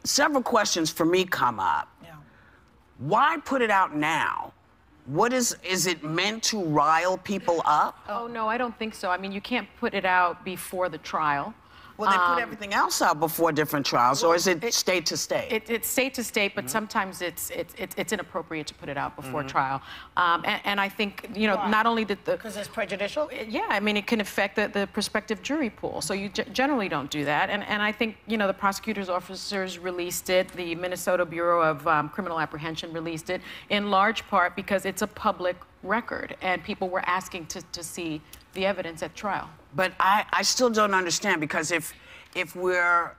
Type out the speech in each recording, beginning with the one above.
several questions for me come up. Yeah. Why put it out now? What is it meant to rile people up? Oh, no, I don't think so. I mean, you can't put it out before the trial. Well, they put everything else out before different trials, or is it state to state? It's state to state, but sometimes it's inappropriate to put it out before trial. And I think, you know, not only did the... Because it's prejudicial? Yeah, I mean, it can affect the prospective jury pool, so you generally don't do that. And I think, you know, the prosecutor's officers released it, the Minnesota Bureau of Criminal Apprehension released it, in large part because it's a public record, and people were asking to see the evidence at trial. But I still don't understand, because if we're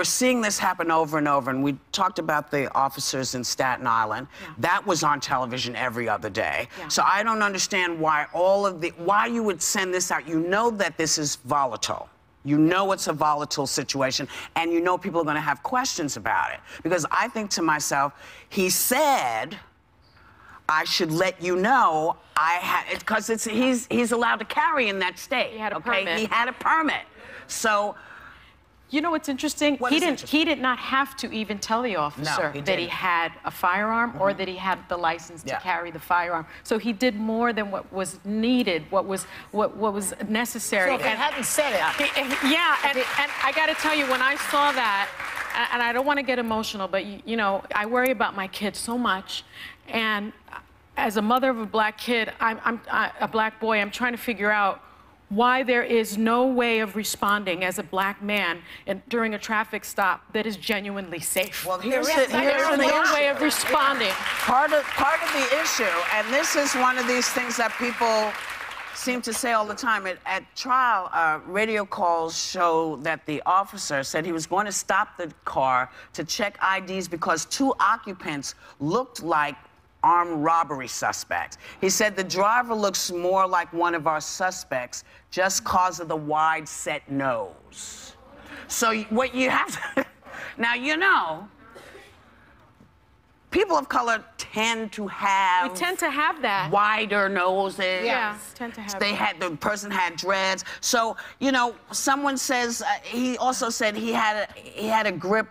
seeing this happen over and over, and we talked about the officers in Staten Island, that was on television every other day. So I don't understand why why you would send this out. You know that this is volatile. You know it's a volatile situation, and you know people are going to have questions about it. Because I think to myself, he said, I should let you know because he's allowed to carry in that state. He had a permit. He had a permit. So, you know what's interesting? He did not have to even tell the officer that he had a firearm or that he had the license to carry the firearm. So he did more than what was needed, what was necessary. So if he hadn't said it. And I got to tell you, when I saw that, and I don't want to get emotional, but you know, I worry about my kids so much. And as a mother of a black kid, I'm a black boy, I'm trying to figure out why there is no way of responding as a black man during a traffic stop that is genuinely safe. Well, there's no way of responding. Part of the issue, and this is one of these things that people seem to say all the time. At trial, radio calls show that the officer said he was going to stop the car to check IDs because 2 occupants looked like armed robbery suspects. He said the driver looks more like one of our suspects just because of the wide set nose. So what you have to... Now, you know, people of color tend to have... We tend to have that. Wider noses. Yeah, tend to have The person had dreads. So, you know, someone says... he also said he had a grip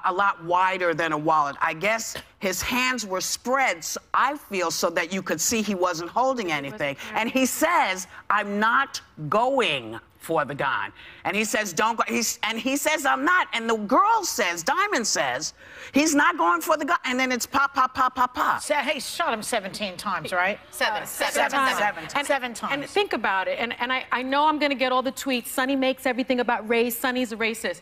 a lot wider than a wallet. I guess his hands were spread, I feel, so that you could see he wasn't holding anything. And he says, I'm not going for the gun. And he says, don't go. And he says, I'm not. And the girl says, Diamond says, he's not going for the gun. And then it's pop, pop, pop, pop, pop. So, he shot him 17 times, right? Seven times. And think about it. And I know I'm going to get all the tweets. Sonny makes everything about race. Sonny's a racist.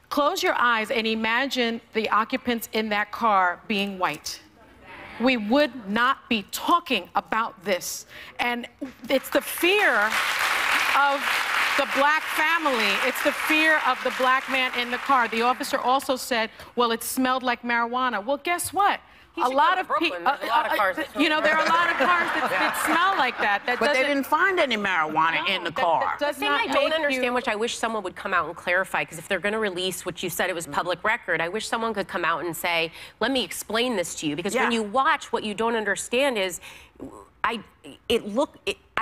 Close your eyes and imagine the occupants in that car being white. We would not be talking about this. And it's the fear of the black family. It's the fear of the black man in the car. The officer also said, well, it smelled like marijuana. Well, guess what? A lot of people, you know, there are a lot of cars that smell like that. But they didn't find any marijuana in the car. The thing I don't understand, which I wish someone would come out and clarify, because if they're going to release what you said it was public record, I wish someone could come out and say, let me explain this to you. Because when you watch, what you don't understand is, I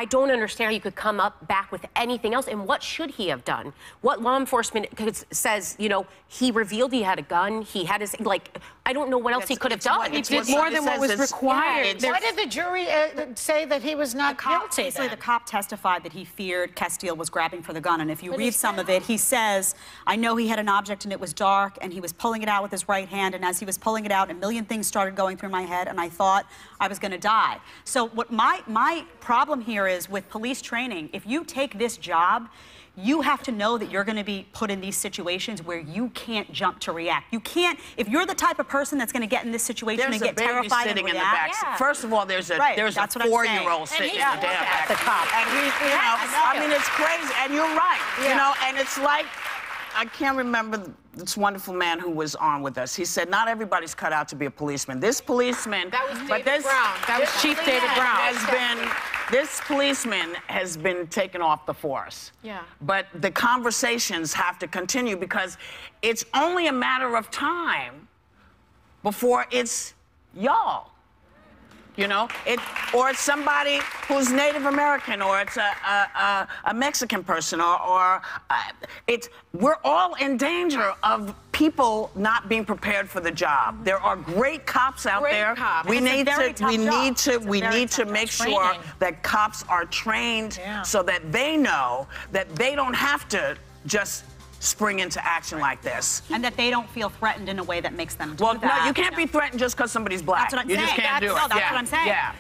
don't understand how you could come back with anything else. And what should he have done? What law enforcement says, you know, he revealed he had a gun, he had his, like, I don't know what else he could have done. He did more than what was required. Why did the jury say that he was not guilty? Basically, the cop testified that he feared Castile was grabbing for the gun. And if you read some of it, he says, I know he had an object and it was dark, and he was pulling it out with his right hand. And as he was pulling it out, a million things started going through my head, and I thought I was going to die. So what my problem here is with police training, if you take this job, you have to know that you're going to be put in these situations where you can't jump to react. You can't, if you're the type of person that's going to get in this situation and get terrified and react. In the back. First of all, there's a 4-year-old sitting in the damn back. The cop. And he, you know, I mean, it's crazy. And you're right. You know, and it's like, I can't remember this wonderful man who was on with us. He said, not everybody's cut out to be a policeman. This policeman... That was David Brown. That was Chief David Brown. This policeman has been taken off the force. Yeah. But the conversations have to continue, because it's only a matter of time before it's y'all. You know, or it's somebody who's Native American, or it's a Mexican person, or we're all in danger of people not being prepared for the job. There are great cops out there. We need to make sure that cops are trained so that they know that they don't have to just spring into action like this. And that they don't feel threatened in a way that makes them do that. Well, no, you can't be threatened just because somebody's black. That's what I'm you saying. just can't do it. No, that's what I'm saying. Yeah.